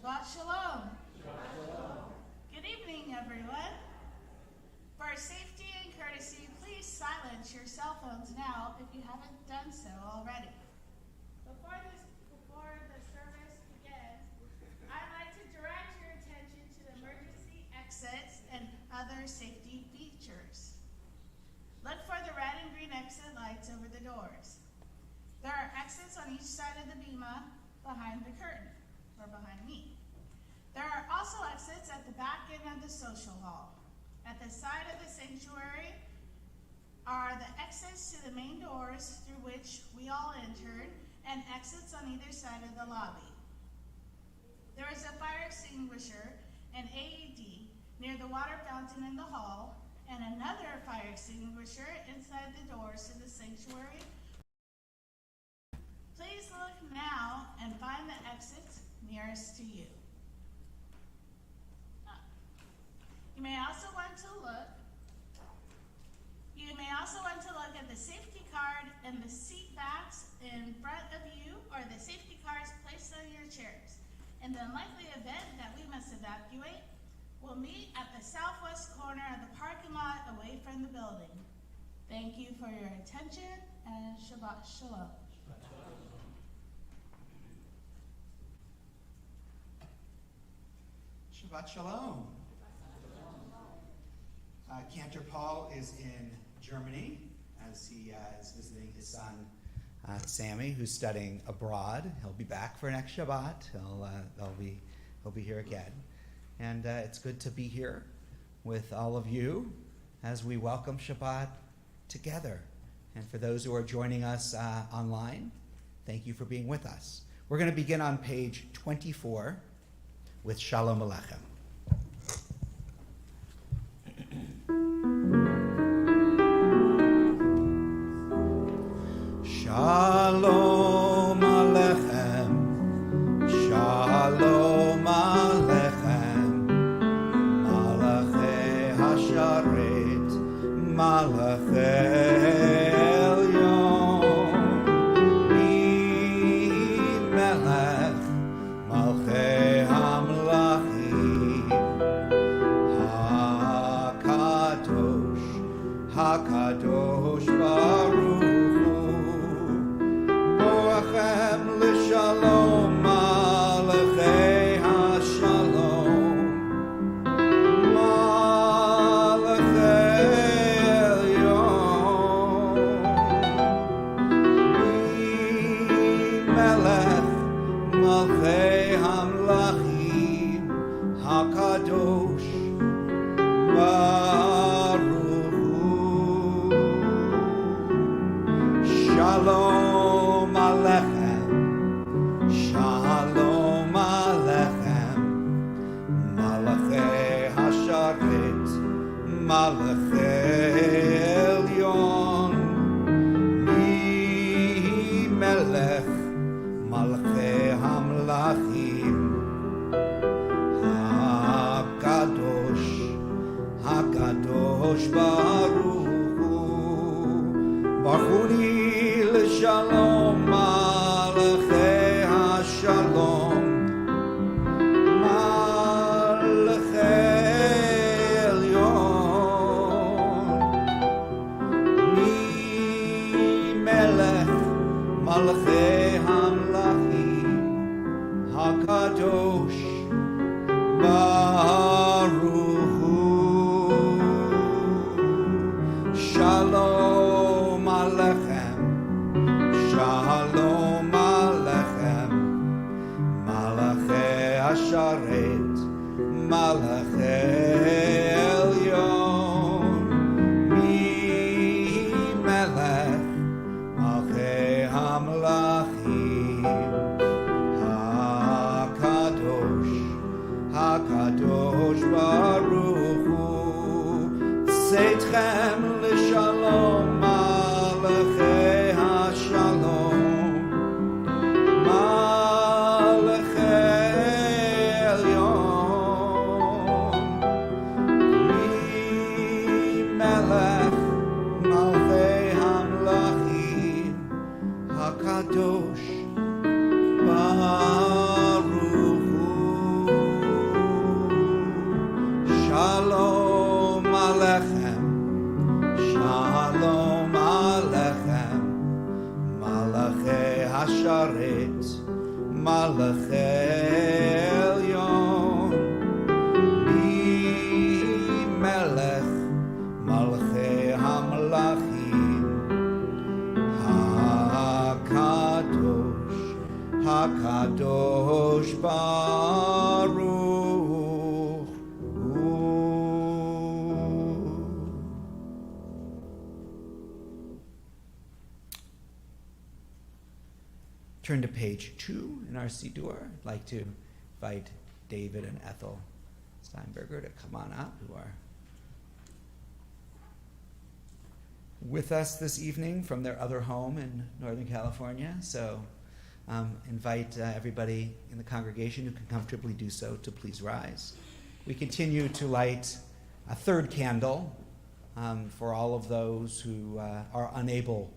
Shabbat Shalom. Good evening, everyone. For safety and courtesy, please silence your cell phones now if you haven't done so already. Before the service begins, I'd like to direct your attention to the emergency exits and other safety features. Look for the red and green exit lights over the doors. There are exits on each side of the bima behind the curtain, or behind me. There are also exits at the back end of the social hall. At the side of the sanctuary are the exits to the main doors through which we all entered, and exits on either side of the lobby. There is a fire extinguisher and AED near the water fountain in the hall, and another fire extinguisher inside the doors to the sanctuary. Please look now and find the exits nearest to you. You may also want to look at the safety card and the seat backs in front of you, or the safety cards placed on your chairs. In the unlikely event that we must evacuate, we'll meet at the southwest corner of the parking lot away from the building. Thank you for your attention, and Shabbat Shalom. Shabbat Shalom. Cantor Paul is in Germany as he is visiting his son Sammy, who's studying abroad. He'll be back for next Shabbat. He'll be here again, and it's good to be here with all of you as we welcome Shabbat together. And for those who are joining us online, thank you for being with us. We're going to begin on page 24 with Shalom Aleichem. Shalom Aleichem, Shalom Aleichem, Malachei Hasharet, Malachei Elyon, Melech, Malchei Hamlachim, HaKadosh Baruch Shalom Malachei HaShalom Malachei Elyon Melech Malchei Hamlachim HaKadosh Baruch Shalom Aleichem, Shalom Aleichem, Malachei Hasharet, Malachei Elyon, Melech, Malchei Hamlachim, HaKadosh Baruch Hu, Bachuni Shalom Malachei HaShalom Malachei Elyon Melech Malachei Hamlachim HaKadosh Baruch Hu Shalom Aleichem, Shalom Aleichem, Malachei Hasharet, Malachei Elyon, Melech, Malchei Hamlachim, HaKadosh Baruch Hu, Tzedchem l'Shalom, Malachei HaShalom, Malachei Elyon, Melech, Malchei Hamlachim, HaKadosh Baruch Hu. השרת מלאכי עליון מי מלך מלכי המלכים הקדוש ברוך הוא. Turn to page 2 in our Siddur. I'd like to invite David and Ethel Steinberger to come on up, who are with us this evening from their other home in Northern California. So invite everybody in the congregation who can comfortably do so to please rise. We continue to light a third candle for all of those who are unable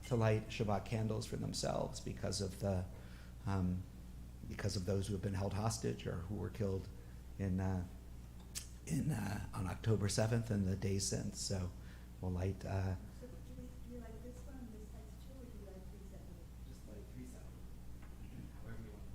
to light Shabbat candles for themselves because of those who have been held hostage or who were killed on October 7th and the days since. So we'll light. So do you like this one, this type two, or do you like three separate? Just light 3 separate. However you want.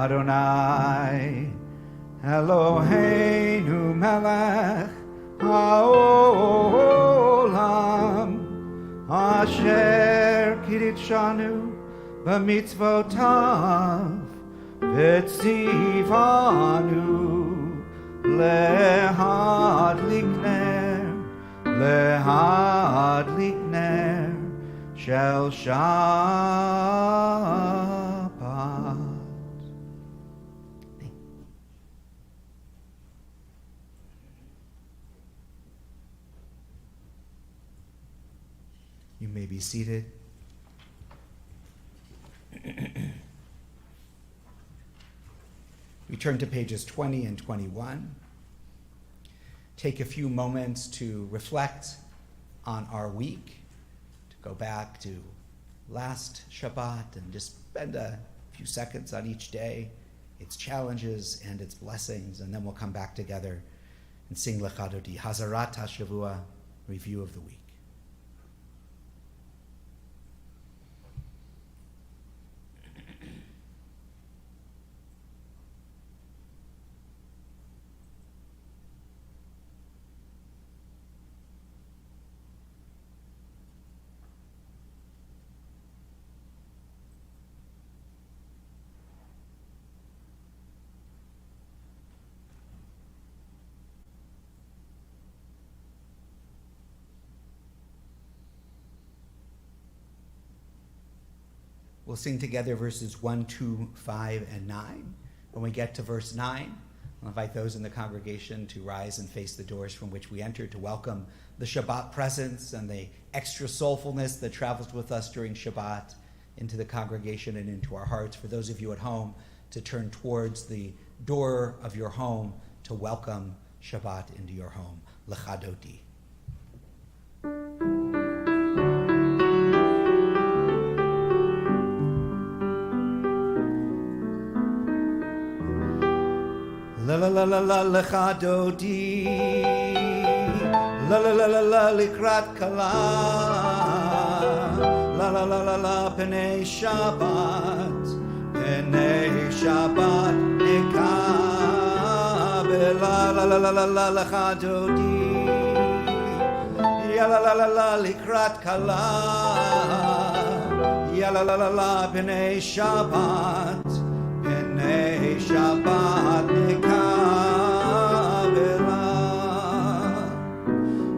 Adonai Eloheinu melech haolam asher kiddushanu b'mitzvotav v'tzivanu lehadlik ner shel Shabbat. You may be seated. We turn to pages 20 and 21. Take a few moments to reflect on our week, to go back to last Shabbat and just spend a few seconds on each day, its challenges and its blessings, and then we'll come back together and sing Lechadodi, Hazarat HaShavua, review of the week. We'll sing together verses 1, 2, 5, and 9. When we get to verse 9, I'll invite those in the congregation to rise and face the doors from which we enter to welcome the Shabbat presence and the extra soulfulness that travels with us during Shabbat into the congregation and into our hearts. For those of you at home, to turn towards the door of your home to welcome Shabbat into your home. Lechadoti. La la la la la lechadodi, la la la la la likrat kala, la la la la la penei Shabbat nekabel, la la la la la la lechadodi, ya la la la la likrat kala, ya la la la la penei Shabbat. Shabbat nekabela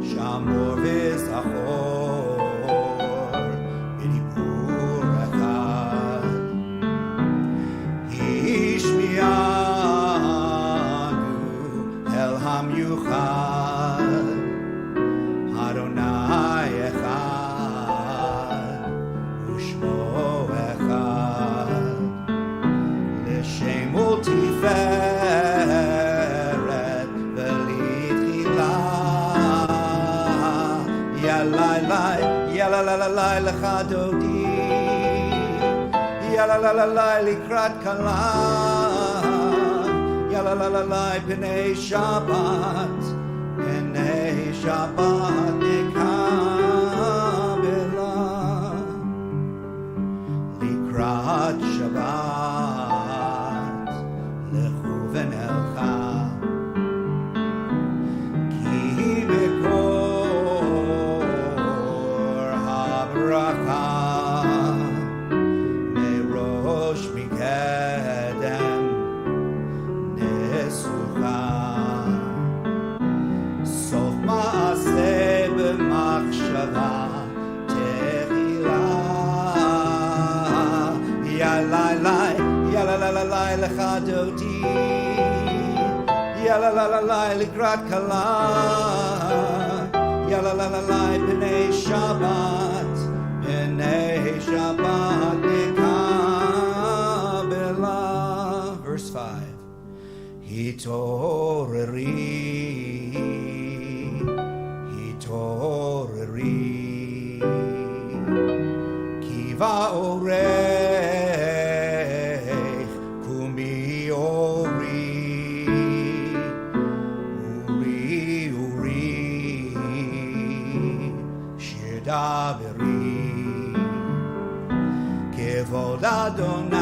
Shamor v'zachor b'dibur echad תפארת ולתחילה. יללי, יללי לך דודי, יללי לקראת כלה, יללי פני שבת, פני שבת נקבלה. לקראת שבת לכו ונלכה, כי מקור הברכה מראש מקדם נסוכה. סוף מעשה במחשבה תחילה. יללי לך דודי, יללי לקראת כלה, יללי פני שבת, פני שבת נקבלה. Verse 5. התעוררי, התעוררי, כי באורך קומי אורי, אורי אורי, שיר דברי, כבוד אדוני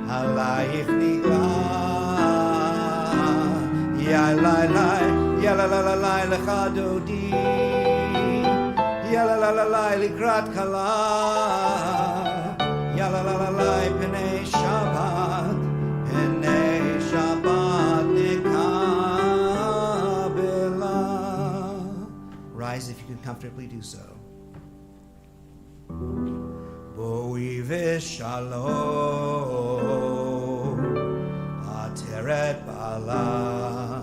עלייך נגלה. יללי לך דודי, יללי לקראת כלה, יללי פני שבת, פני שבת נקבלה. Rise if you can comfortably do so. בואי ושלום, עטרת בעלה,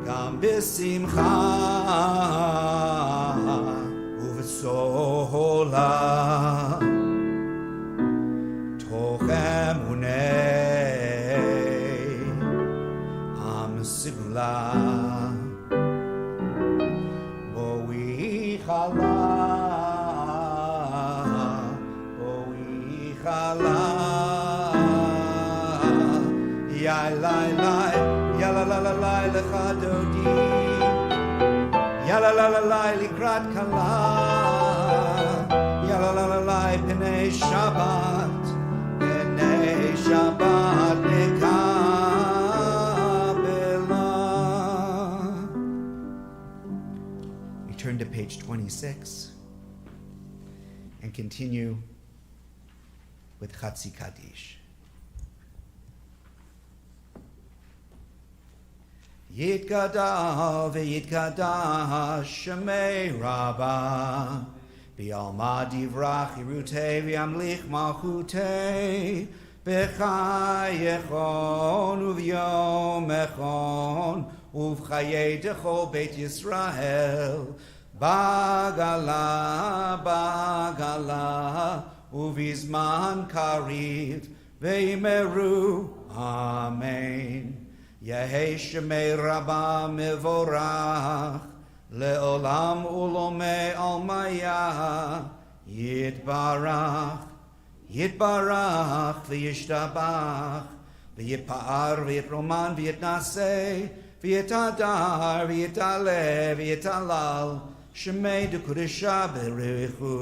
גם בשמחה ובסולה, תוך אמוני עם סגולה. בואי חלה, בואי חלה, יללי לך דודי, יללי לקראת כלה, יללי פני שבת, פני שבת נקבלה. We turn to page 26 and continue with Chatzi Kaddish. Yitgadal v'yitgadash shemei Rabbah, b'alma divrach yirutei v'yamlich malchutei, b'chayechon uv'yom echon, uv'chayei dechol Beit Yisrael, b'gala, b'gala, uv'izman kariv, v'yimeru, amen. Yehei Shemei Rabbah mevorach, le'olam ulomei almaya, yitbarach, yitbarach v'yishtabach, v'yitpa'ar v'yitroman v'yitnaseh, v'yitadar v'yitaleh v'yitalal, Shemei dekudesha b'richu,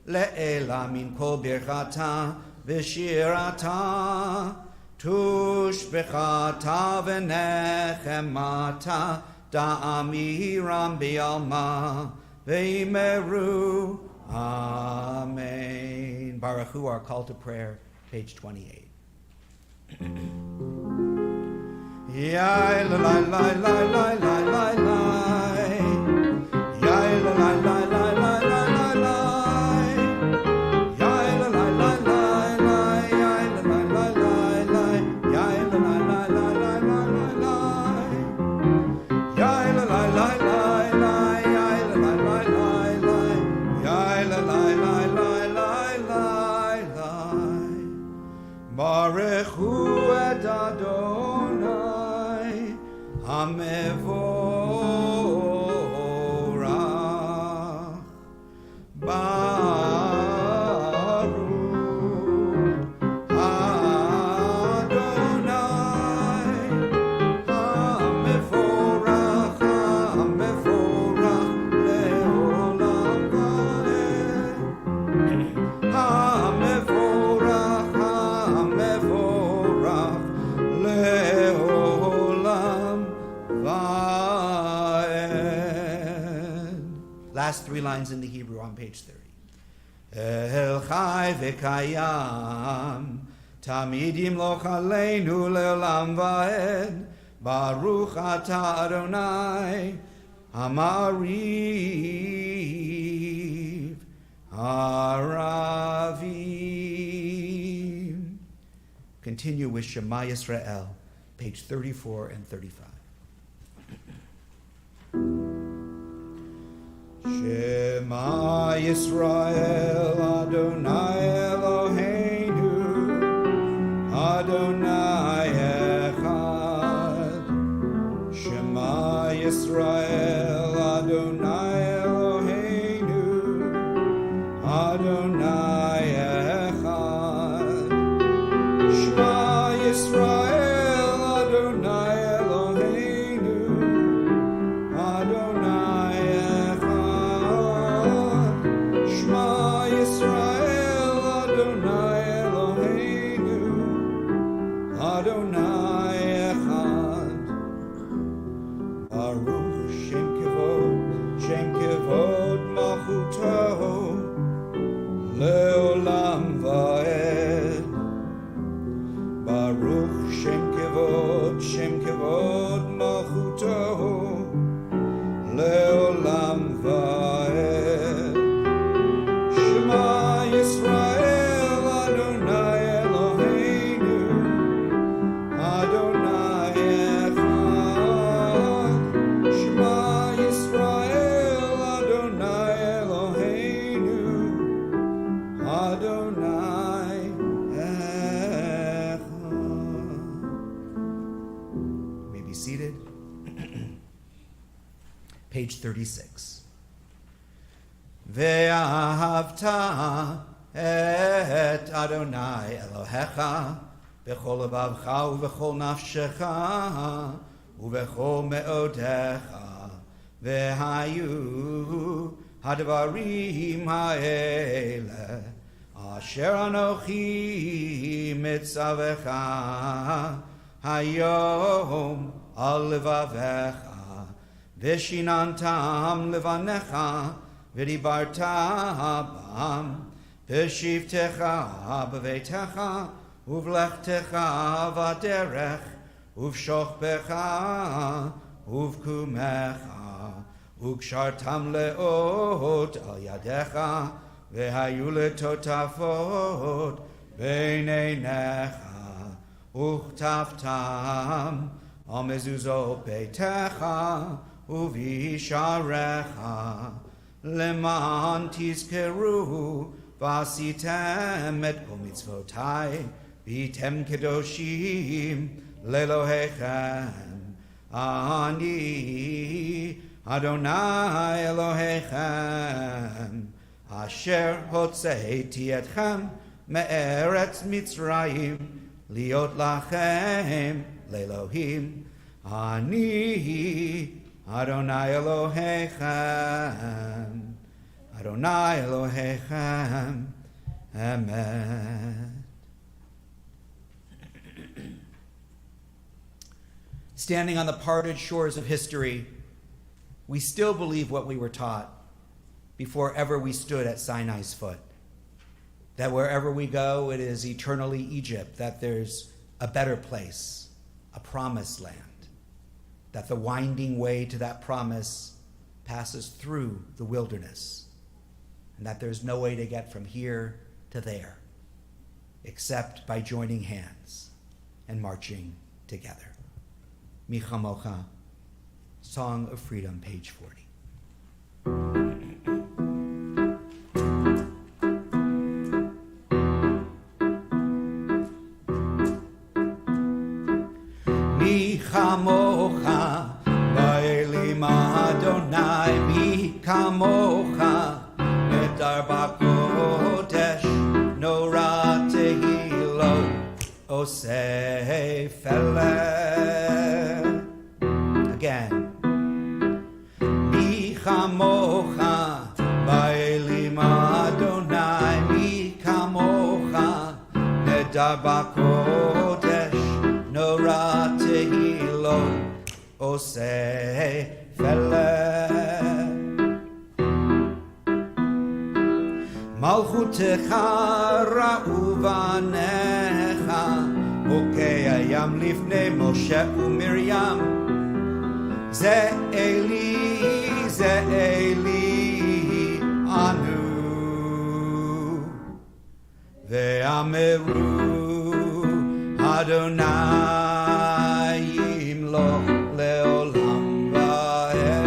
le'ela min kol birchata v'shirata, Tushbechata v'nechemata da'amiram bi'alma v'imeru. Amen. Baruch Hu, our call to prayer, page 28. Yai la la la la la la la la. Yai la la la la la la la la. Hamevorach Baruch Adonai Hamevorach Leolam Vaed Hamevorach Leolam Vaed. Last three lines in the Hebrew on page 30. El Chai V'Kayam Tamid Yimloch Aleinu Leolam Vaed Baruch Ata Adonai Hamariv Haravim. Continue with Shema Yisrael, page 34 and 35. Shema Yisrael Adonai Eloheinu Adonai Echad. Shema Yisrael Adonai Eloheinu Adonai Echad. Shema Yisrael Adonai Eloheinu Adonai Echad. Shema Yisrael Adonai Eloheinu Adonai Echad. Baruch Shem Kevod Malchuto Leolam Vaed. Baruch Shem Kevod Malchuto Leolam Vaed. Shema Yisrael Adonai Eloheinu Adonai Echad. Shema Yisrael Adonai Eloheinu Adonai Echad. You may be seated. Page 36. Ve'ahavta et Adonai Elohecha b'chol lebavcha u'b'chol nafshecha u'b'chol me'odecha ve'hayu hadvarim ha'ele asher anochi mitzavecha hayom al levavecha Vishinantam levanecha v'dibarta bam v'shivtecha b'veitecha uvlechtecha v'aderech uv'shochbecha uv'kumecha ukshartam leot al yadecha v'hayu letotafot b'neinecha uchtaftam al mezuzot beitecha uvisharecha leman tizkeru vasitem et kol mitzvotai v'item kedoshim lelohechem ani Adonai Elohechem asher hotzeiti etchem me'eretz Mitzrayim liot lachem le'Elohim ani Adonai Elohechem, Adonai Elohechem, Amen. Standing on the parted shores of history, we still believe what we were taught before ever we stood at Sinai's foot. That wherever we go, it is eternally Egypt, that there's a better place, a promised land. That the winding way to that promise passes through the wilderness, and that there's no way to get from here to there except by joining hands and marching together. Mi Chamocha, Song of Freedom, page 40. Mi Chamocha kamocha nedar bakodesh nora tehilo oseh feleh. Again. Mi kamocha ba'elim Adonai mi kamocha nedar bakodesh nora tehilo oseh feleh. Malchutecha ra'u vanecha bokei hayam lifnei Moshe uMiriam ze Eli anu ve'ameru Adonai yimloch leolam va'ed.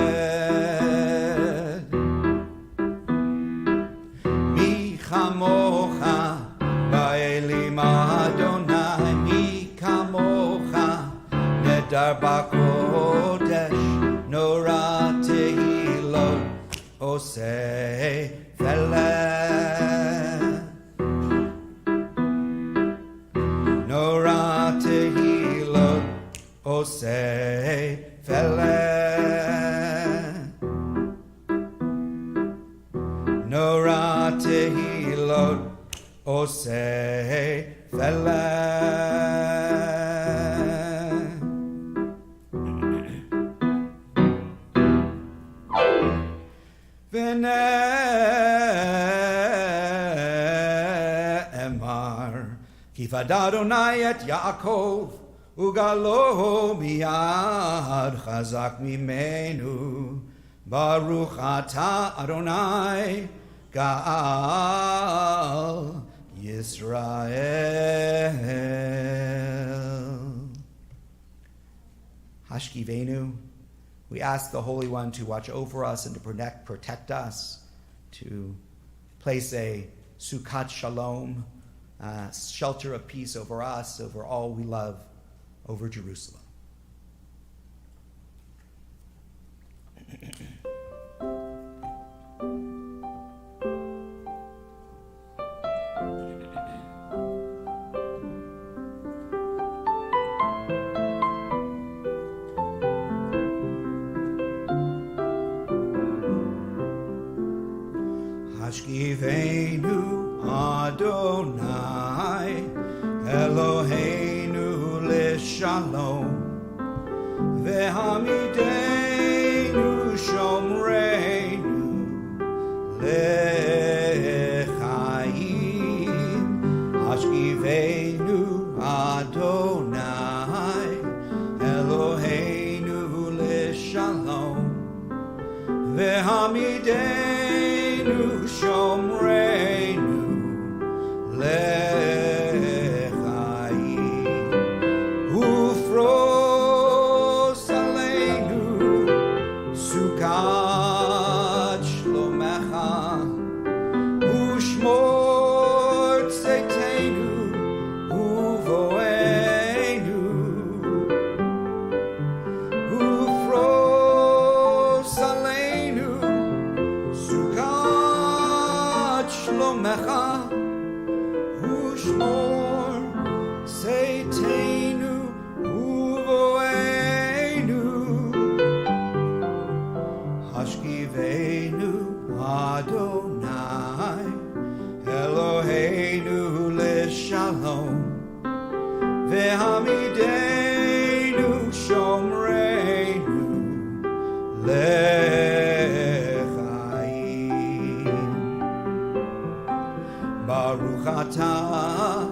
Mi chamocha ba'elim Adonai mi kamocha nedar bakodesh nora tehilo oseh feleh. Nora tehilo oseh feleh. Nora tehilo oseh feleh. V'ne'emar kifad Adonai et Yaakov ugalo miyad chazak mimenu baruch ata Adonai Ga'al Yisrael. Hashkivenu, we ask the Holy One to watch over us and to protect us, to place a Sukkot Shalom, shelter of peace over us, over all we love, over Jerusalem. Hashkivenu Adonai Eloheinu leshalom vehamidenu shomreinu lechaim. Hashkivenu Adonai Eloheinu leshalom vehamidenu shomreinu lechaim. Ufros aleinu sukat shlomecha ushmor tzeitenu uvoenu. Ufros aleinu sukat shlomecha ushmor tzeitenu uvoenu. Hashkivenu Adonai Eloheinu leshalom vehamidenu shomreinu lechaim. Baruch atah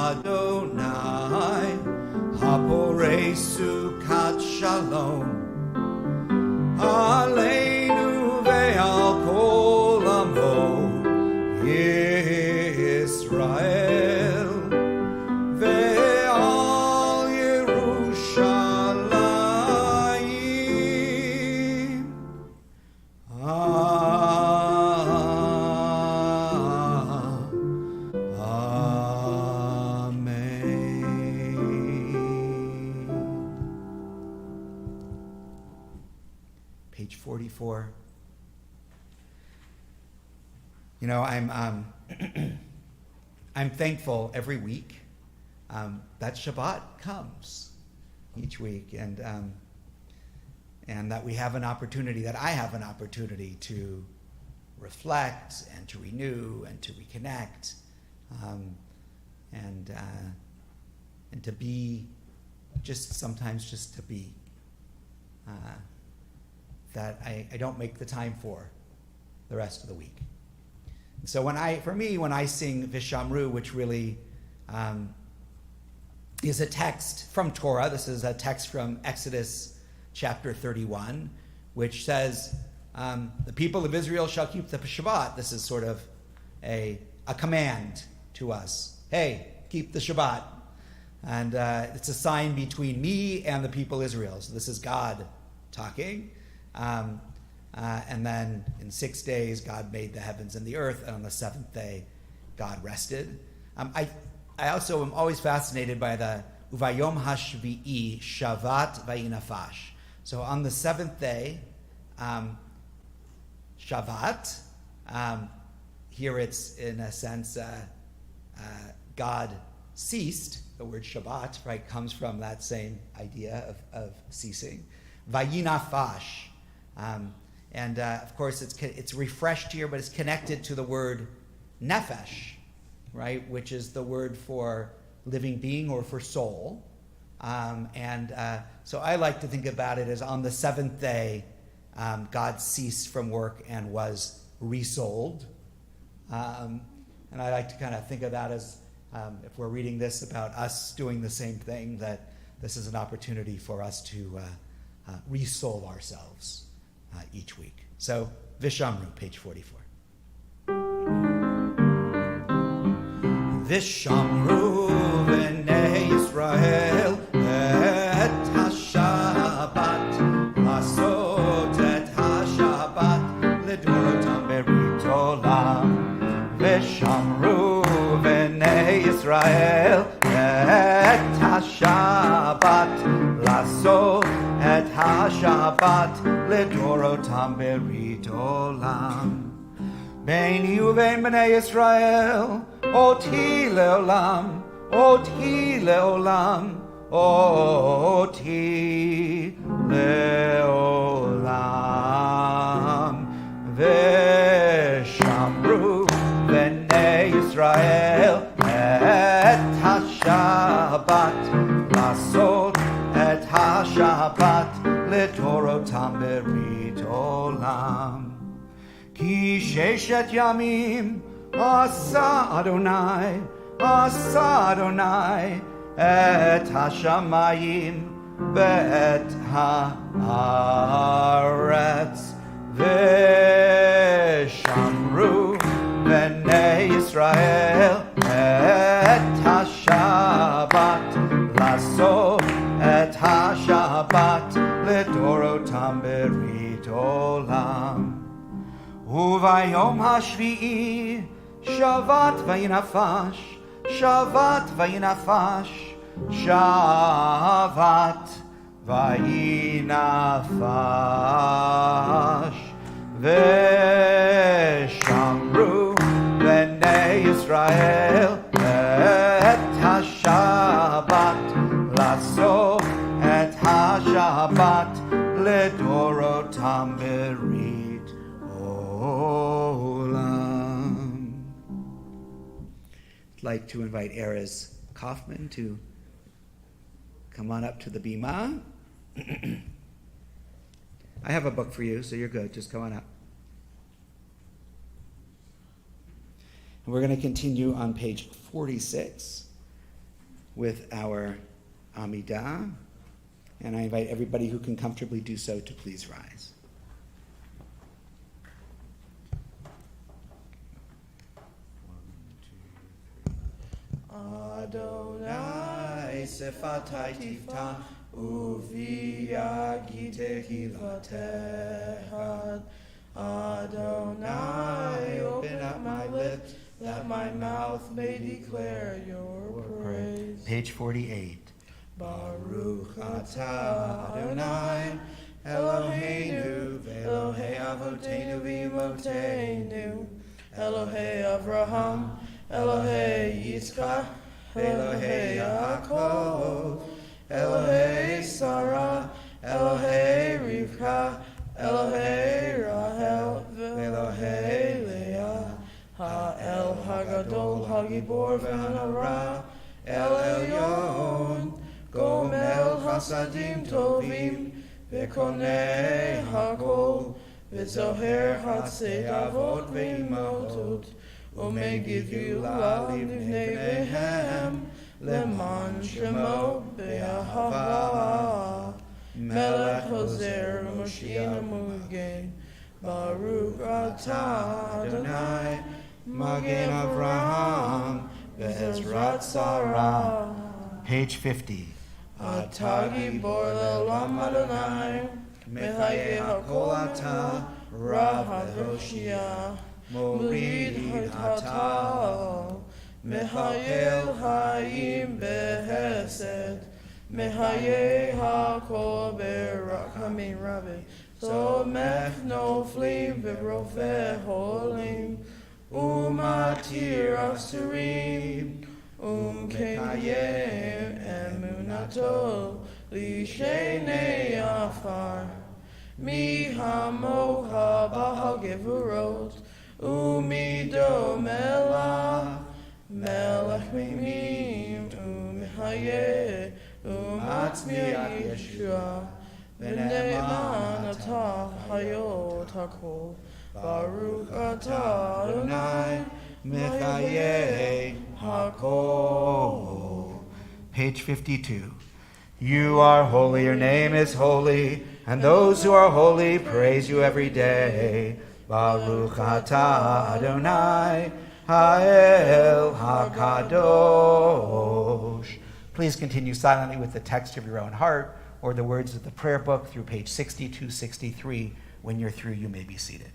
Adonai haporei sukat shalom aleinu ve'al kol amo Yisrael ve'al Yerushalayim. Page 44. You know, I'm I'm thankful every week that Shabbat comes each week, and that we have an opportunity, that I have an opportunity to reflect and to renew and to reconnect, and to be, sometimes just to be, that I don't make the time for the rest of the week. And so when I sing Vishamru, which really is a text from Torah, this is a text from Exodus chapter 31, which says, the people of Israel shall keep the Shabbat. This is sort of a command to us. Hey, keep the Shabbat. And it's a sign between me and the people of Israel. So this is God talking. And then in 6 days, God made the heavens and the earth. And on the seventh day, God rested. I also am always fascinated by the Uvayom Hashvi'i Shavat Vayinafash. So on the seventh day, Shavat, here it's in a sense God ceased. The word Shabbat, right, comes from that same idea of ceasing. Vayinafash, and of course it's refreshed here, but it's connected to the word nefesh, right, which is the word for living being or for soul. So I like to think about it as on the seventh day, God ceased from work and was resouled. And I like to kind of think of that as, if we're reading this about us doing the same thing, that this is an opportunity for us to resoul ourselves each week. So, Vishamru, page 44. Vishamru v'nei Yisrael et ha-Shabbat asot et ha-Shabbat lidorotam berit olam. Vishamru v'nei Yisrael et ha-Shabbat lasot et ha-Shabbat lidorotam berit olam. Beini uvein b'nei Yisrael oti leolam, oti leolam, oti leolam. Veshamru b'nei Yisrael et ha-Shabbat lasot et ha-Shabbat lidorotam berit olam. Ki sheshet yamim asa Adonai et hashamayim ve'et haaretz ve'shamru b'nei Yisrael et ha-Shabbat lasot et ha-Shabbat lidorotam berit olam. Uvayom hashvi'i Shavat vayinafash, Shavat vayinafash, Shavat vayinafash. Veshamru b'nei Yisrael et ha-Shabbat lasot et ha-Shabbat lidorotam berit olam. I'd like to invite Erez Kaufman to come on up to the bima. I have a book for you, so you're good. Just come on up. And we're going to continue on page 46 with our Amidah. And I invite everybody who can comfortably do so to please rise. Adonai sefatai tiftach uviyagitehi latehad. Adonai, open up my lips, that my mouth may declare your praise. Page 48. Baruch atah Adonai, Eloheinu, Elohei Avotenu v'Imotenu, Elohei Avraham, Elohei Yitzchak, Elohei Yaakov, Elohei Sarah, Elohei Rivka, Elohei Rahel, Elohei Leah, Ha'el Hagadol Hagibor V'Hara, El Elyon, Gomel Chasadim Tovim, V'Konei Hakol, V'Zoher Hatzei Avot V'Imotot, Umegid Yulah Livnei Behem, Leman Shemo Be'ahava, Melech Hoser U'Moshiach Mugen, Baruch Atah Adonai, Magen Avraham, Be'ezrat Sarah. Page 50. Atagi Bor Le'olam Adonai, Mechaye HaKol Atah, Rav HaHoshia, Morid HaTal, Mechayel Hayim Behesed, Mechaye HaKol Be'Rachamim Rabbi, Somech Noflim V'Rofeh Holim, Umatir Asurim, Kayem Emunato Lishenei Afar Mi Hamoha Bahal Gevurot Umido Melach Melech Mimim Umihaye Umatzmiach Yeshua B'nei Man Atah Hayot HaKol Baruch Atah Adonai Mechaye HaKol. Page 52. You are holy, your name is holy, and those who are holy praise you every day. Baruch atah Adonai, Ha'el HaKadosh. Please continue silently with the text of your own heart or the words of the prayer book through page 62-63. When you're through, you may be seated.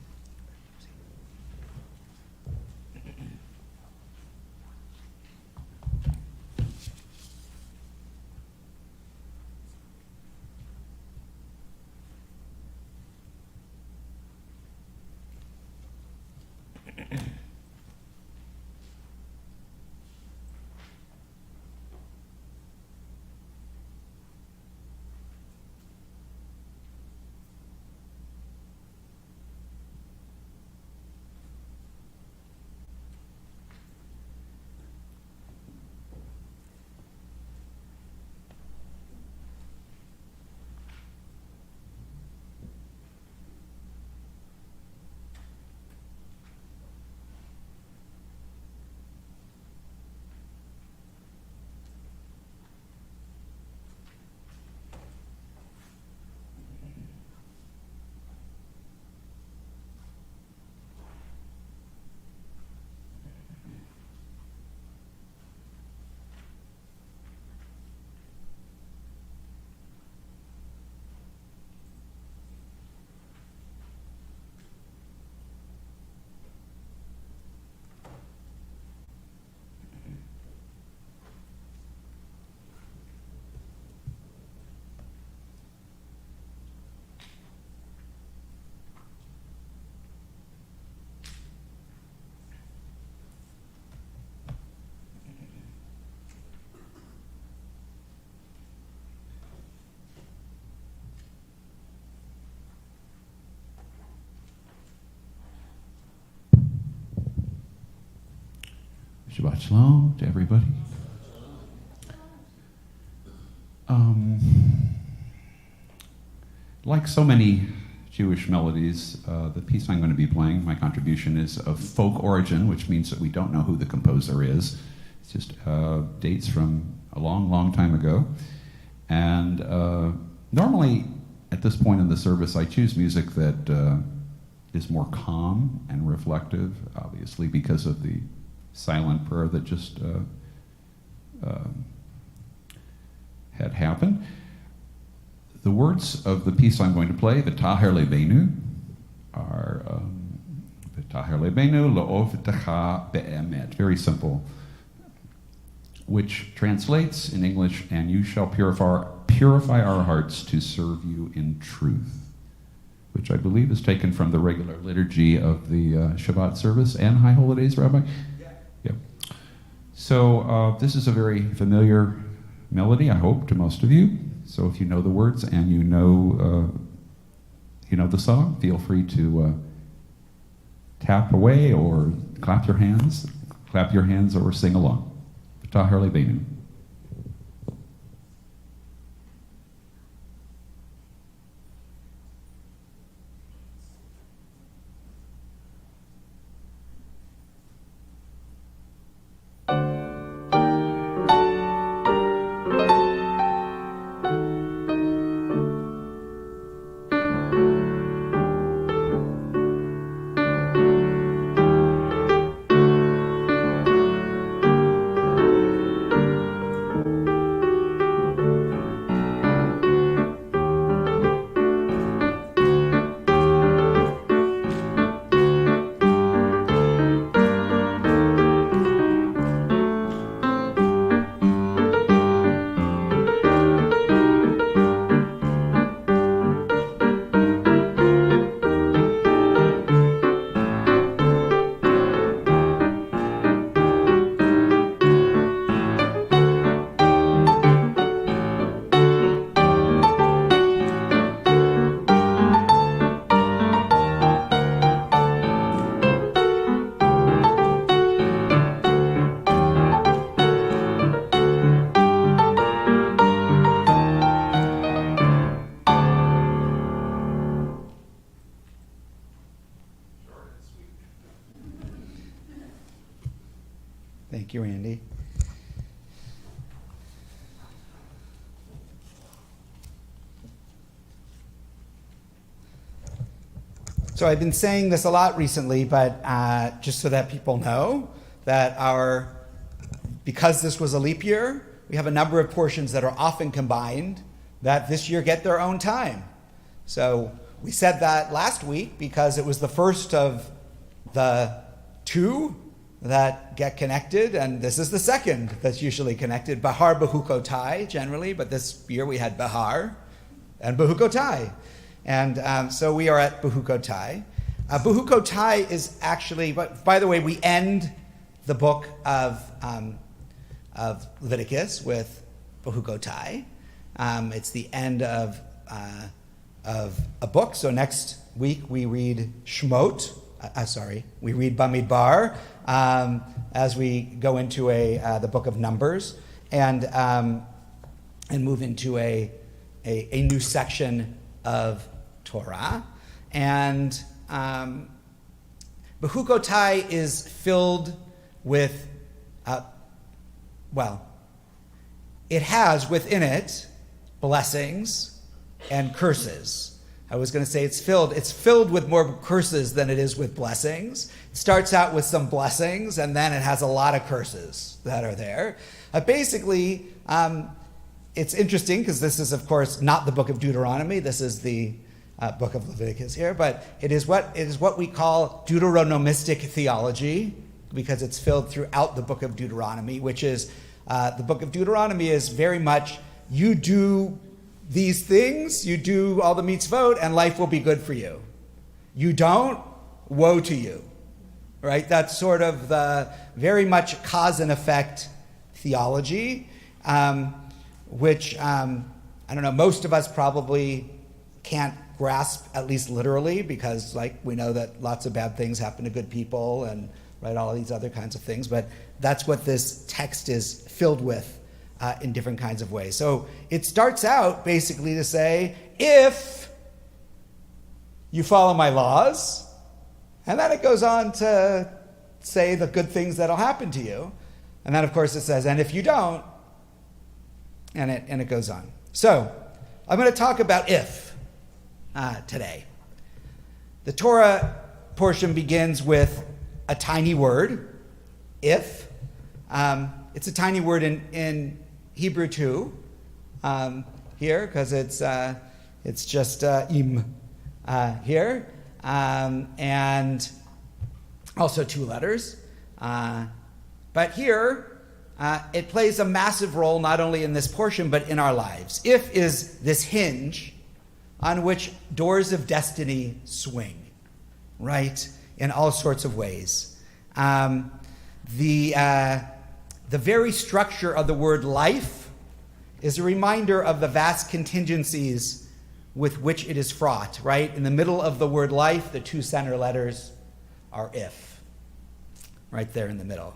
Shabbat Shalom to everybody. Like so many Jewish melodies, the piece I'm going to be playing, my contribution is of folk origin, which means that we don't know who the composer is. It's just dates from a long, long time ago. And normally, at this point in the service, I choose music that is more calm and reflective, obviously because of the silent prayer that just had happened. The words of the piece I'm going to play, V'taher lebeinu, are V'taher lebeinu lo'ovtecha be'emet. Very simple, which translates in English, and you shall purify our hearts to serve you in truth. which I believe is taken from the regular liturgy of the Shabbat service and High Holidays, Rabbi? Yeah. Yep. So this is a very familiar melody, I hope, to most of you. So if you know the words and you know the song, feel free to tap away or clap your hands or sing along. B'tah Lebeinu. Thank you, Randy. So I've been saying this a lot recently, but just so that people know that because this was a leap year, we have a number of portions that are often combined that this year get their own time. So we said that last week because it was the first of the two that get connected, and this is the second that's usually connected. Bahar Behukotai, generally, but this year we had Bahar and Behukotai. And so we are at Behukotai. Behukotai is actually, by the way, we end the book of Leviticus with Behukotai. It's the end of a book. So next week we read Shmot. We read Bamidbar as we go into the book of Numbers and move into a new section of Torah. And Behukotai is filled with, it has within it blessings and curses. I was going to say it's filled with more curses than it is with blessings. It starts out with some blessings, and then it has a lot of curses that are there. Basically, it's interesting because this is, of course, not the book of Deuteronomy. This is the book of Leviticus here, but it is what we call Deuteronomistic theology, because it's filled throughout the book of Deuteronomy, which is the book of Deuteronomy is very much you do these things, you do all the mitzvot, and life will be good for you. You don't, woe to you. Right? That's sort of the very much cause and effect theology, which, I don't know, most of us probably can't grasp, at least literally, because we know that lots of bad things happen to good people and all these other kinds of things. But that's what this text is filled with. In different kinds of ways. So it starts out basically to say, if you follow my laws, and then it goes on to say the good things that'll happen to you. And then, of course, it says, and if you don't, and it goes on. So I'm going to talk about if today. The Torah portion begins with a tiny word, if. It's a tiny word in Hebrew too, here, because it's just im here, and also two letters. But here, it plays a massive role not only in this portion, but in our lives. If is this hinge on which doors of destiny swing, right? In all sorts of ways. The very structure of the word life is a reminder of the vast contingencies with which it is fraught, right? In the middle of the word life, the two center letters are if, right there in the middle.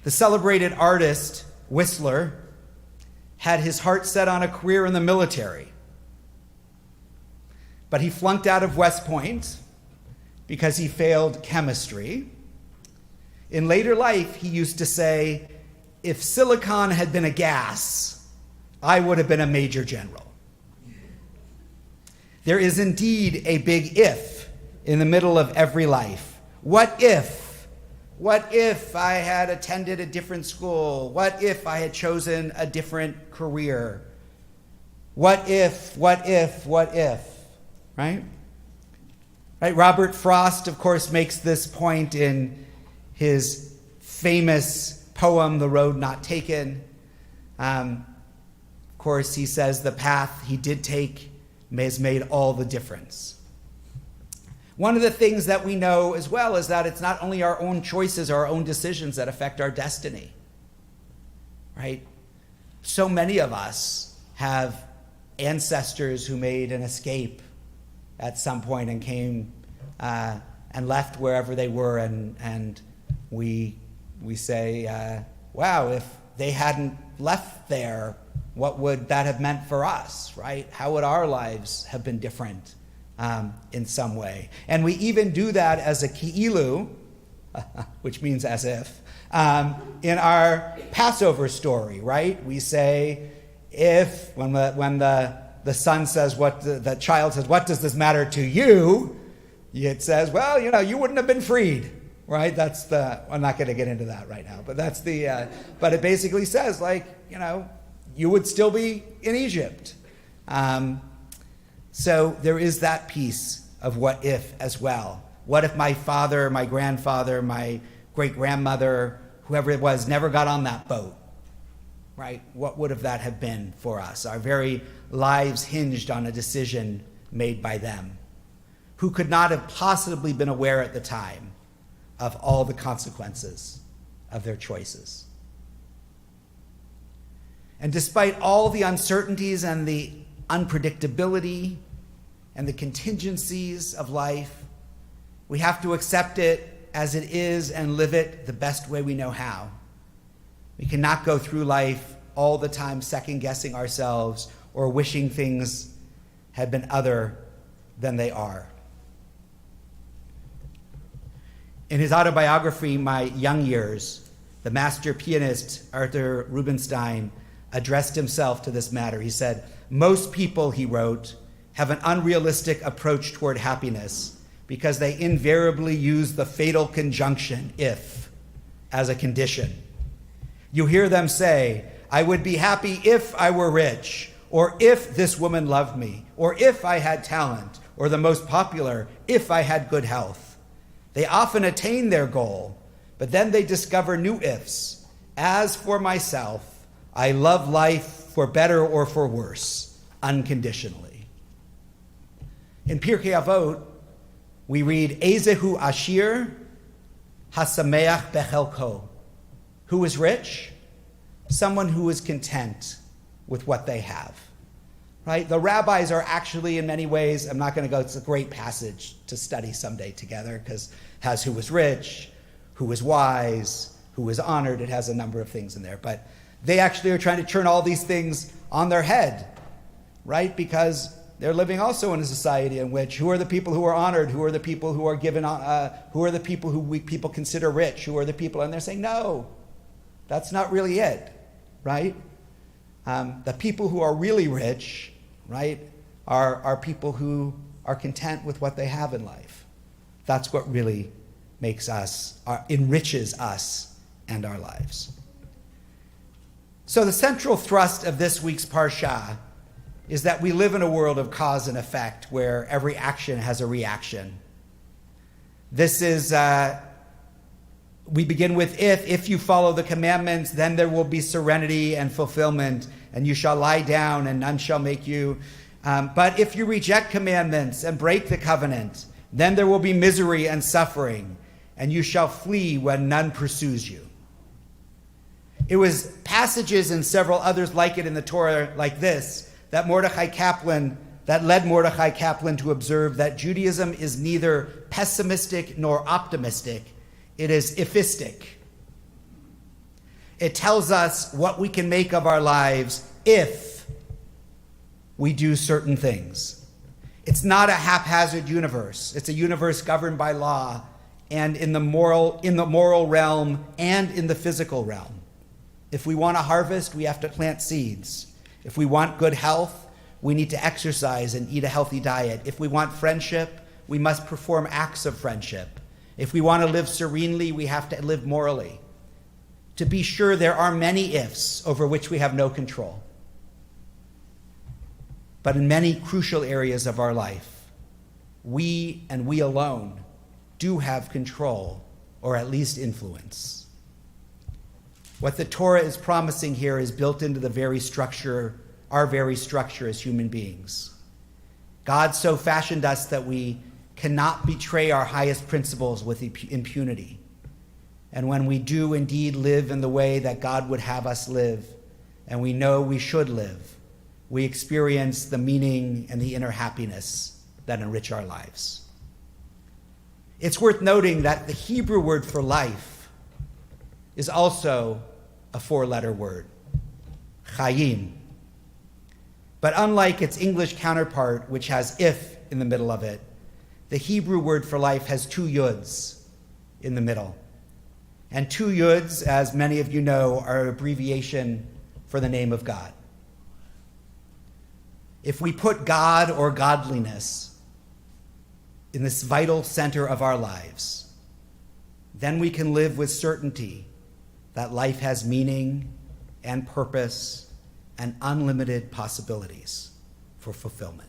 The celebrated artist, Whistler, had his heart set on a career in the military. But he flunked out of West Point because he failed chemistry. In later life, he used to say, if silicon had been a gas, I would have been a major general. There is indeed a big if in the middle of every life. What if? What if I had attended a different school? What if I had chosen a different career? What if, right? Right? Robert Frost, of course, makes this point in his famous poem, The Road Not Taken. Of course, he says the path he did take has made all the difference. One of the things that we know as well is that it's not only our own choices, our own decisions that affect our destiny, right? So many of us have ancestors who made an escape at some point and came and left wherever they were, and we say, wow, if they hadn't left there, what would that have meant for us, right? How would our lives have been different in some way? And we even do that as a ki'ilu, which means as if, in our Passover story, right? We say, if, when the son says, the child says, what does this matter to you? It says, well, you wouldn't have been freed, right? I'm not going to get into that right now, but but it basically says, you would still be in Egypt. So there is that piece of what if as well. What if my father, my grandfather, my great-grandmother, whoever it was, never got on that boat, right? What would have that have been for us? Our very lives hinged on a decision made by them, who could not have possibly been aware at the time of all the consequences of their choices. And despite all the uncertainties and the unpredictability and the contingencies of life, we have to accept it as it is and live it the best way we know how. We cannot go through life all the time second-guessing ourselves or wishing things had been other than they are. In his autobiography, My Young Years, the master pianist Arthur Rubinstein addressed himself to this matter. He said, most people, he wrote, have an unrealistic approach toward happiness because they invariably use the fatal conjunction, if, as a condition. You hear them say, I would be happy if I were rich, or if this woman loved me, or if I had talent, or the most popular, if I had good health. They often attain their goal, but then they discover new ifs. As for myself, I love life for better or for worse, unconditionally. In Pirkei Avot, we read, Ezehu Ashir Hasameach Bechelko. Who is rich? Someone who is content with what they have. Right? The rabbis are actually, in many ways, I'm not going to go, it's a great passage to study someday together, because it has who was rich, who was wise, who was honored. It has a number of things in there. But they actually are trying to turn all these things on their head, right? Because they're living also in a society in which, who are the people who are honored? Who are the people who are given, who are the people who people consider rich? Who are the people? And they're saying, no, that's not really it, right? The people who are really rich, right, are people who are content with what they have in life. That's what really makes us, enriches us and our lives. So the central thrust of this week's Parsha is that we live in a world of cause and effect where every action has a reaction. This is, we begin with if you follow the commandments, then there will be serenity and fulfillment, and you shall lie down and none shall make you But if you reject commandments and break the covenant, then there will be misery and suffering, and you shall flee when none pursues you. It was passages and several others like it in the Torah like this that led Mordechai Kaplan to observe that Judaism is neither pessimistic nor optimistic. It is ifistic. It tells us what we can make of our lives if we do certain things. It's not a haphazard universe. It's a universe governed by law and in the moral realm and in the physical realm. If we want to harvest, we have to plant seeds. If we want good health, we need to exercise and eat a healthy diet. If we want friendship, we must perform acts of friendship. If we want to live serenely, we have to live morally. To be sure, there are many ifs over which we have no control. But in many crucial areas of our life, we and we alone do have control, or at least influence. What the Torah is promising here is built into the very structure, our very structure as human beings. God so fashioned us that we cannot betray our highest principles with impunity. And when we do indeed live in the way that God would have us live, and we know we should live, we experience the meaning and the inner happiness that enrich our lives. It's worth noting that the Hebrew word for life is also a four-letter word, chayim. But unlike its English counterpart, which has if in the middle of it, the Hebrew word for life has two yuds in the middle. And two yuds, as many of you know, are an abbreviation for the name of God. If we put God or godliness in this vital center of our lives, then we can live with certainty that life has meaning and purpose and unlimited possibilities for fulfillment.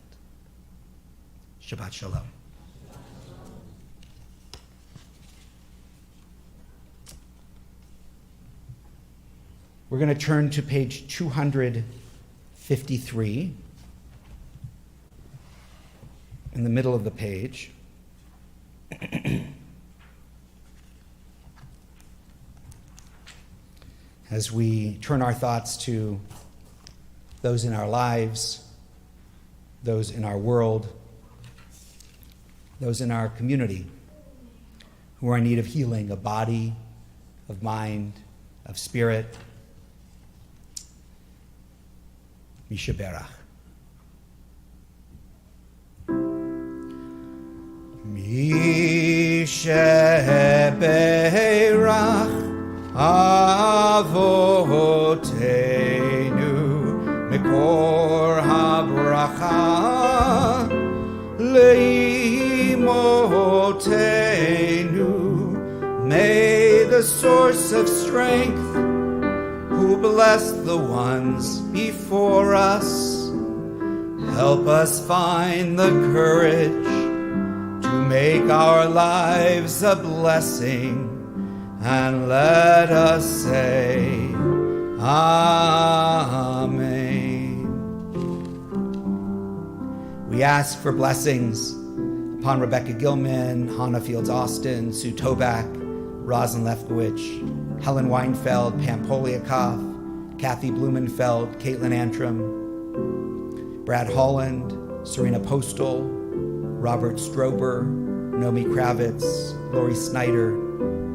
Shabbat Shalom. We're going to turn to page 253, in the middle of the page. As we turn our thoughts to those in our lives, those in our world, those in our community who are in need of healing, of body, of mind, of spirit. Mishaberach. Mishaberach Avoteinu Mikor habracha Leimotenu. May the source of strength who bless the ones before us help us find the courage to make our lives a blessing, and let us say Amen. We ask for blessings upon Rebecca Gilman, Hannah Fields Austin, Sue Toback, Rosin Lefkowitz, Helen Weinfeld, Pam Poliakoff, Kathy Blumenfeld, Caitlin Antrim, Brad Holland, Serena Postal, Robert Strober, Nomi Kravitz, Lori Snyder,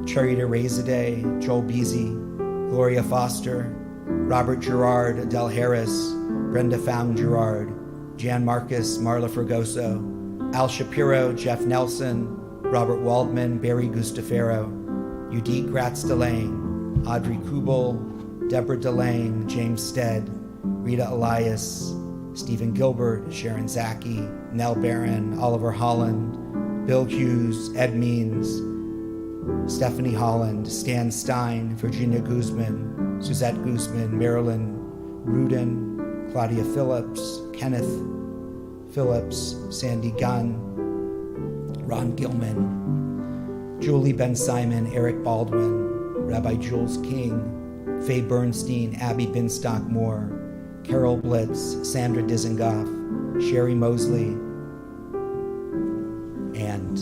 Charita Rezadeh, Joel Beasy, Gloria Foster, Robert Gerard, Adele Harris, Brenda Found Gerard, Jan Marcus, Marla Fregoso, Al Shapiro, Jeff Nelson, Robert Waldman, Barry Gustafaro, Udit Gratz Delane, Audrey Kubel, Deborah Delane, James Stead, Rita Elias, Stephen Gilbert, Sharon Zaki, Nell Barron, Oliver Holland, Bill Hughes, Ed Means, Stephanie Holland, Stan Stein, Virginia Guzman, Suzette Guzman, Marilyn Rudin, Claudia Phillips, Kenneth Phillips, Sandy Gunn, Ron Gilman, Julie Ben Simon, Eric Baldwin, Rabbi Jules King, Faye Bernstein, Abby Binstock Moore, Carol Blitz, Sandra Dizengoff, Sherry Mosley, and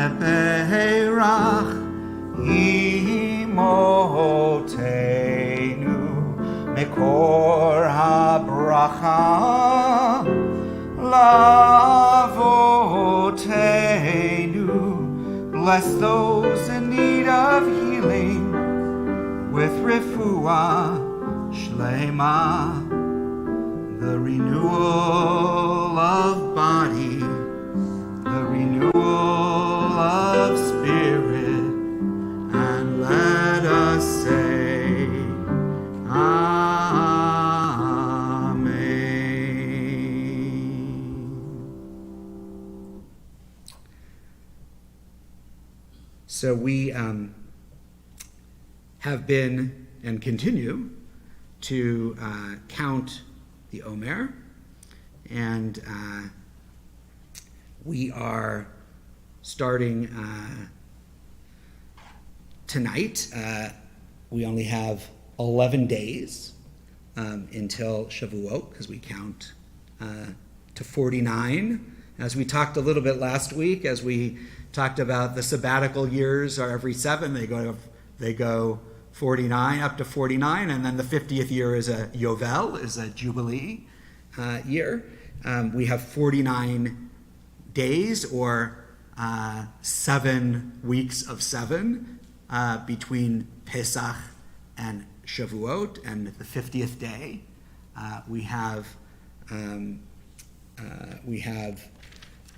Sheberach imotenu mekor habracha lavotenu. Bless those in need of healing with refuah shlema, the renewal of body, the renewal of spirit, and let us say Amen. So we have been and continue to count the Omer, and we are starting tonight. We only have 11 days until Shavuot, because we count to 49. As we talked a little bit last week, as we talked about the sabbatical years are every 7, they go 49 up to 49, and then the 50th year is a Yovel, is a Jubilee year. We have 49 days, or 7 weeks of 7 between Pesach and Shavuot, and the 50th day we have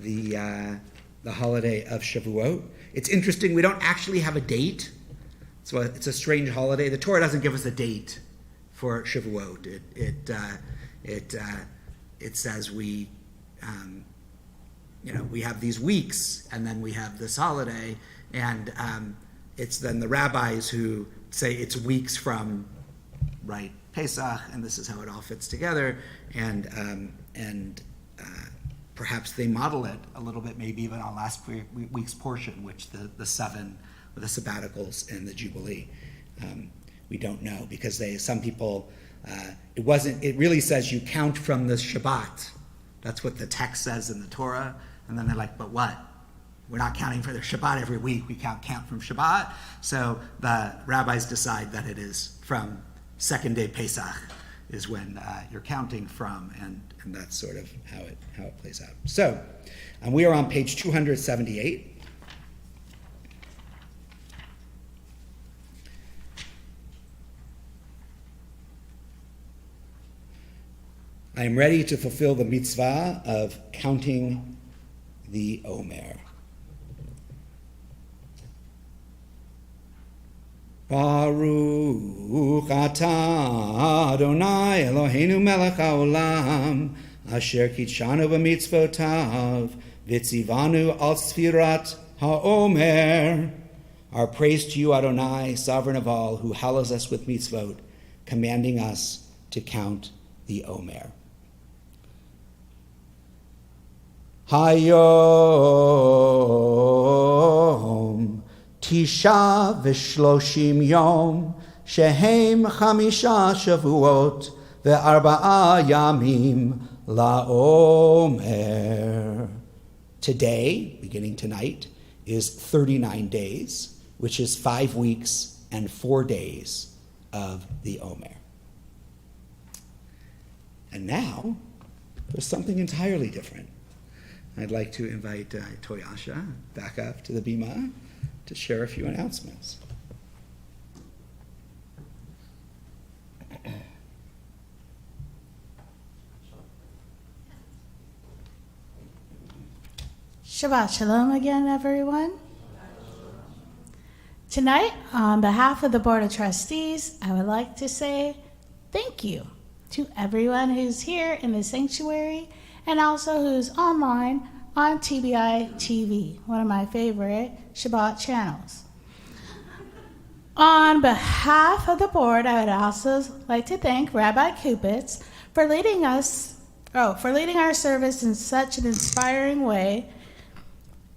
the holiday of Shavuot. It's interesting, we don't actually have a date. So it's a strange holiday. The Torah doesn't give us a date for Shavuot. It says we have these weeks, and then we have this holiday, and it's then the rabbis who say it's weeks from Pesach, and this is how it all fits together, and perhaps they model it a little bit, maybe even on last week's portion, which the 7. The sabbaticals and the Jubilee. We don't know, because some people, it really says you count from the Shabbat. That's what the text says in the Torah. And then they're like, but what? We're not counting for the Shabbat every week. We count from Shabbat. So the rabbis decide that it is from second day Pesach is when you're counting from, and that's sort of how it plays out. So we are on page 278. I am ready to fulfill the mitzvah of counting the Omer. Baruch atah Adonai Eloheinu melech haolam, asher kitshanu b'mitzvotav, v'tzivanu al sfirat haomer. Our praise to you, Adonai, sovereign of all, who hallows us with mitzvot, commanding us to count the Omer. Hayom Tisha v'shloshim yom shehem chamisha shavuot ve'arba'a yamim la'omer. Today, beginning tonight, is 39 days, which is 5 weeks and 4 days of the Omer. And now, for something entirely different. I'd like to invite Toyasha back up to the bima to share a few announcements. Shabbat Shalom again, everyone. Tonight, on behalf of the Board of Trustees, I would like to say thank you to everyone who's here in the sanctuary and also who's online on TBI TV, one of my favorite Shabbat channels. On behalf of the board, I would also like to thank Rabbi Kupitz for leading our service in such an inspiring way.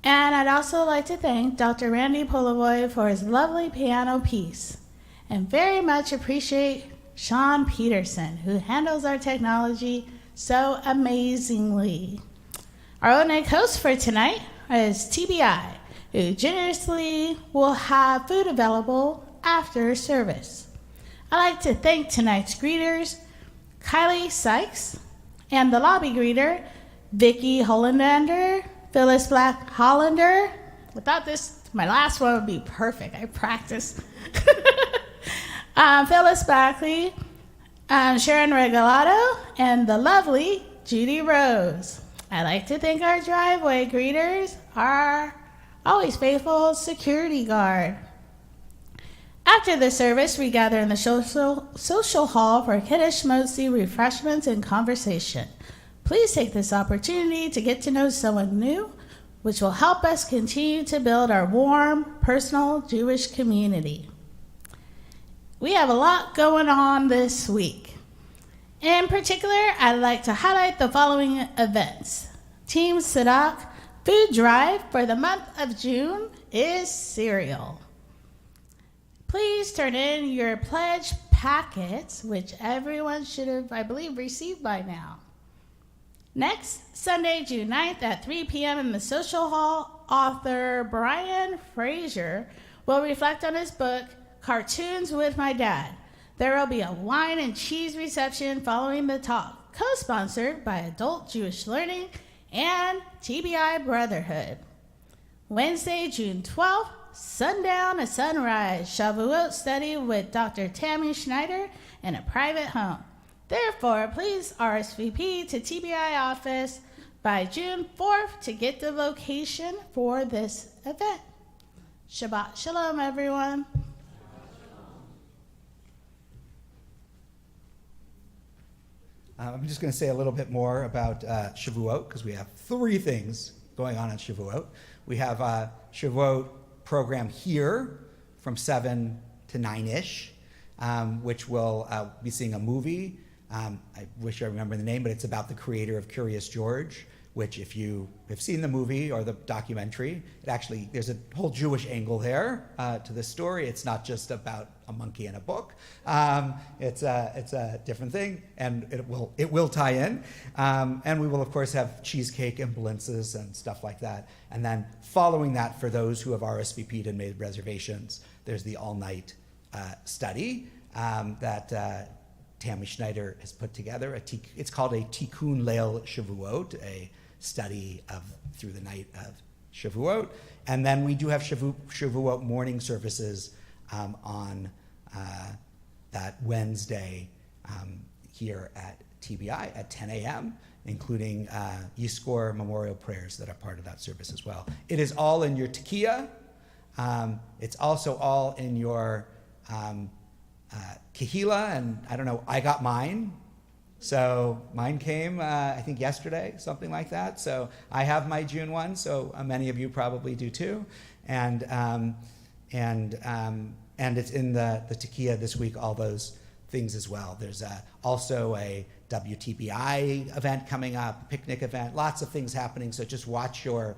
And I'd also like to thank Dr. Randy Polavoy for his lovely piano piece, and very much appreciate Sean Peterson, who handles our technology so amazingly. Our own host for tonight is TBI, who generously will have food available after service. I'd like to thank tonight's greeters, Kylie Sykes, and the lobby greeter, Vicky Hollander, Phyllis Black Hollander. Without this, my last one would be perfect. I practiced. Phyllis Blackley, Sharon Regalado, and the lovely Judy Rose. I'd like to thank our driveway greeters, our always faithful security guard. After the service, we gather in the social hall for Kiddush Motzi refreshments and conversation. Please take this opportunity to get to know someone new, which will help us continue to build our warm, personal Jewish community. We have a lot going on this week. In particular, I'd like to highlight the following events. Team Sadak food drive for the month of June is cereal. Please turn in your pledge packets, which everyone should have, I believe, received by now. Next, Sunday, June 9th at 3 p.m. in the Social Hall, author Brian Fraser will reflect on his book, Cartoons with My Dad. There will be a wine and cheese reception following the talk, co-sponsored by Adult Jewish Learning and TBI Brotherhood. Wednesday, June 12th, sundown to sunrise, Shavuot study with Dr. Tammy Schneider in a private home. Therefore, please RSVP to TBI office by June 4th to get the location for this event. Shabbat Shalom, everyone. I'm just going to say a little bit more about Shavuot, because we have 3 things going on Shavuot. We have a Shavuot program here from 7 to 9-ish, which will be seeing a movie. I wish I remember the name, but it's about the creator of Curious George, which if you have seen the movie or the documentary, there's a whole Jewish angle there to the story. It's not just about a monkey and a book. It's a different thing, and it will tie in. And we will, of course, have cheesecake and blintzes and stuff like that. And then following that, for those who have RSVP'd and made reservations, there's the all-night study that Tammy Schneider has put together. It's called a Tikkun Leil Shavuot, a study through the night of Shavuot. And then we do have Shavuot morning services on that Wednesday here at TBI at 10 a.m., including Yizkor memorial prayers that are part of that service as well. It is all in your tekiah. It's also all in your Kehila, and I don't know, I got mine. So mine came, I think yesterday, something like that. So I have my June one, so many of you probably do too. And it's in the tekiah this week, all those things as well. There's also a WTBI event coming up, picnic event, lots of things happening. So just watch your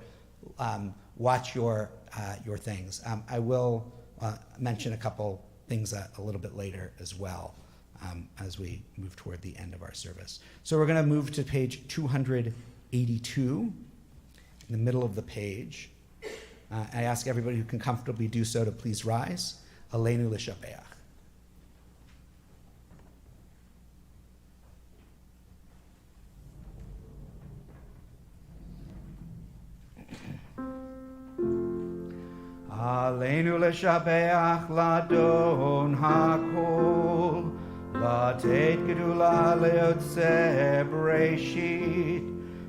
things. I will mention a couple things a little bit later as well as we move toward the end of our service. So we're going to move to page 282, in the middle of the page. I ask everybody who can comfortably do so to please rise. Aleinu l'shabeach. Aleinu leshabeach ladon hakol, לתת גדולה ליוצא בראשית,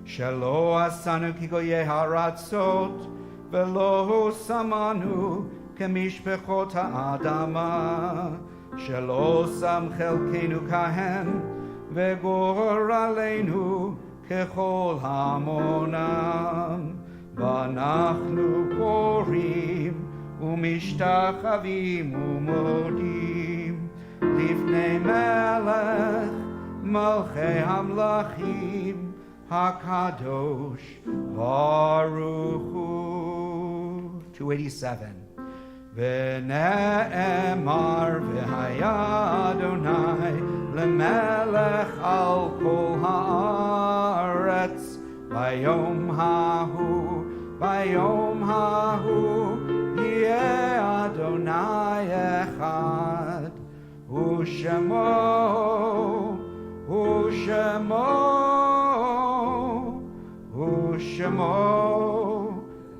שלא עשנו כגויי הארצות, ולא שמנו כמשפחות האדמה, שלא שם חלקנו כהם, וגורלנו ככל המונם. ואנחנו קוראים ומשתחווים ומודים לפני מלך מלכי המלכים הקדוש ברוך הוא. 287. ונאמר והיה אדוני למלך על כל הארץ ביום ההוא יהיה אדוני אחד ושמו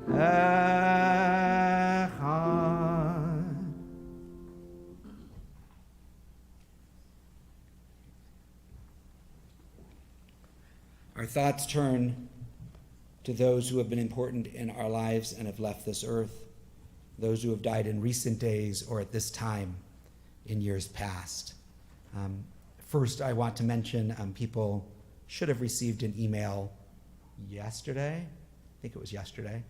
אחד. Our thoughts turn to those who have been important in our lives and have left this earth, those who have died in recent days or at this time in years past. First, I want to mention people should have received an email yesterday, I think it was yesterday,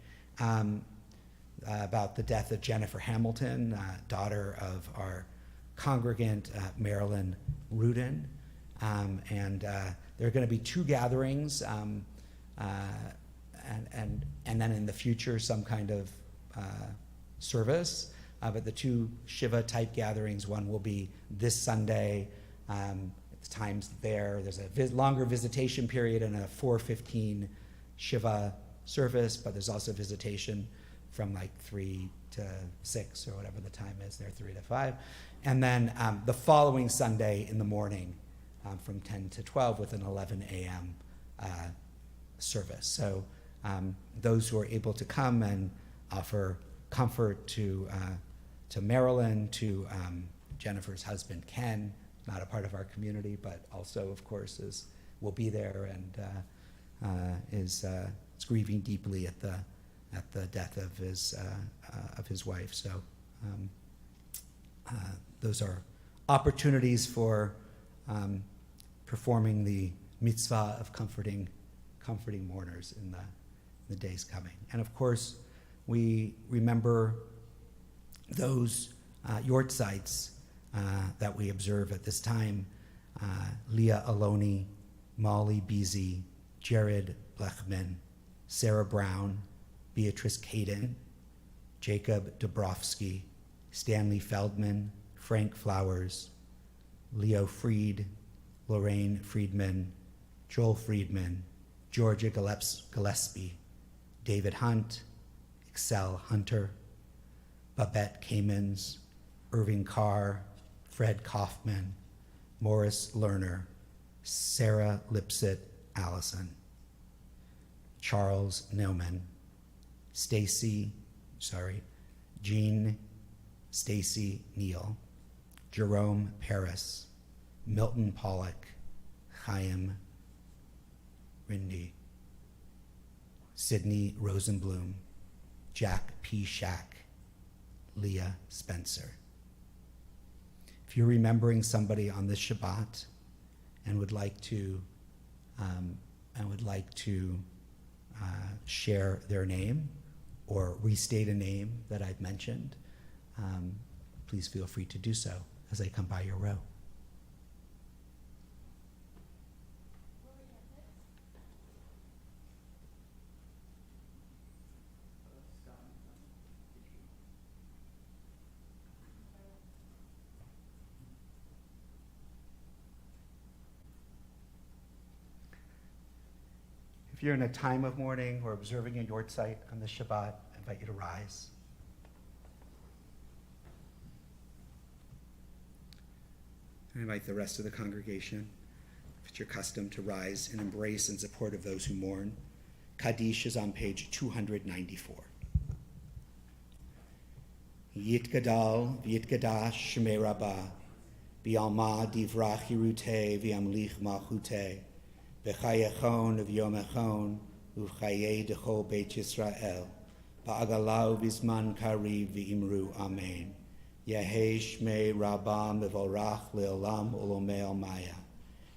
about the death of Jennifer Hamilton, daughter of our congregant Marilyn Rudin. And there are going to be two gatherings, and then in the future some kind of service. But the two Shiva type gatherings, one will be this Sunday. The times there's a longer visitation period and a 4:15 Shiva service, but there's also visitation from like 3 to 6 or whatever the time is there, 3 to 5. And then the following Sunday in the morning from 10 to 12 with an 11 a.m. Service. So those who are able to come and offer comfort to Marilyn, to Jennifer's husband Ken, not a part of our community, but also, of course, will be there and is grieving deeply at the death of his wife. So those are opportunities for performing the mitzvah of comforting mourners in the days coming. And of course, we remember those yortzites that we observe at this time: Leah Aloni, Molly Beasy, Jared Blechman, Sarah Brown, Beatrice Caden, Jacob Dabrowski, Stanley Feldman, Frank Flowers, Leo Fried, Lorraine Friedman, Joel Friedman, Georgia Gillespie, David Hunt, Excel Hunter, Babette Kamens, Irving Carr, Fred Kaufman, Morris Lerner, Sarah Lipset Allison, Charles Neumann, Jean Stacy Neal, Jerome Paris, Milton Pollock, Chaim Rindy, Sidney Rosenblum, Jack P. Shack, Leah Spencer. If you're remembering somebody on this Shabbat and would like to share their name or restate a name that I've mentioned, please feel free to do so as I come by your row. If you're in a time of mourning or observing a yortzeit on the Shabbat, I invite you to rise. I invite the rest of the congregation, if it's your custom, to rise and embrace in support of those who mourn. Kaddish is on page 294. Yitgadal v'yitgadash shmei rabbah, v'alma divrach hirute v'amlich malchute, v'chayachon v'yom echon, uv'chayei dechol beit Yisrael, v'agalau v'zman kariv v'imru amen. Yehei shmei rabbah mevorach le'olam ulomei almaya.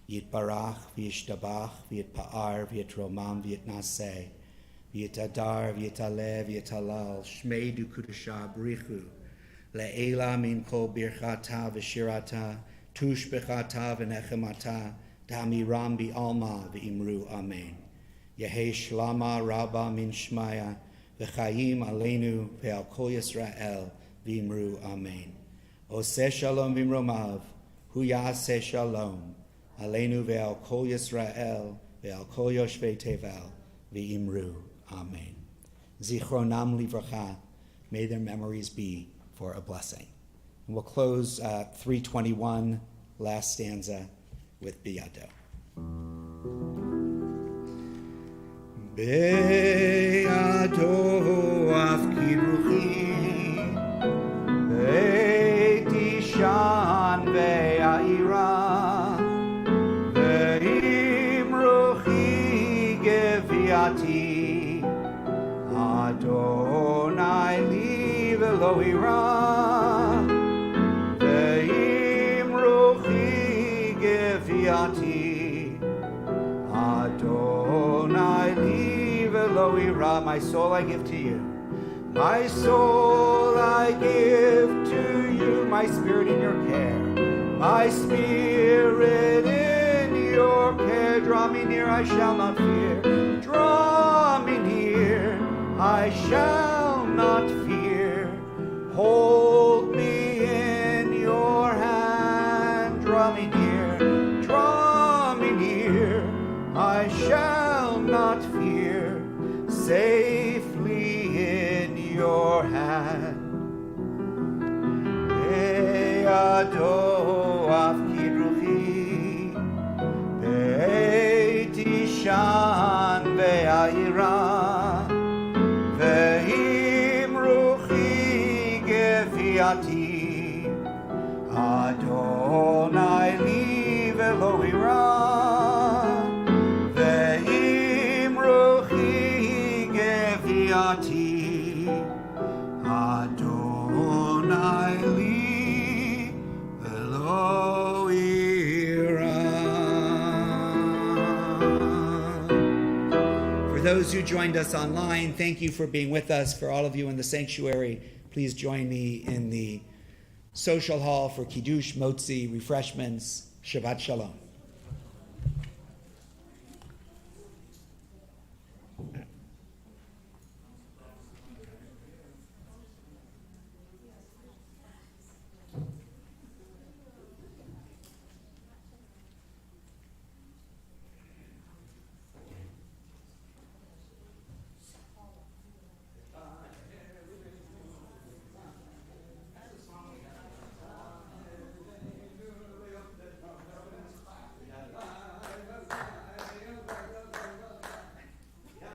Yitbarach v'yishtabach v'yitpa'ar v'yitromam v'yitnaseh, v'yitadar v'yitaleh v'yitalal shmei du kudusha b'richu le'ela min kol birchata v'shirata tush bechata v'nechemata d'amiram bi'alma v'imru amen. Yehei shlama rabba min shmaya v'chayim aleinu ve'al kol Yisrael v'imru amen. Oseh shalom v'imromav hu ya'aseh shalom aleinu ve'al kol Yisrael ve'al kol yoshvei tevel v'imru amen. Zichronam livracha, may their memories be for a blessing. And we'll close 321, last stanza, with Biyado. Biyado afkidruchi, be'tishan ve'aira, ve'imruchi geviati, Adonai li velo ira, ve'imruchi geviati, Adonai li velo ira. My soul I give to you. My soul I give to you. My spirit in your care. My spirit in your care. Draw me near, I shall not fear. Draw me near, I shall not fear. Hold me in your hand. Draw me near, I shall not fear. Safely in your hand. Be'ado afkidruchi, be'tishan ve'aira, ve'imruchi geviati, Adonai li velo ira, ve'imruchi geviati, Adonai li velo ira. For those who joined us online, thank you for being with us. For all of you in the sanctuary, please join me in the social hall for Kiddush, Motzi, refreshments. Shabbat Shalom.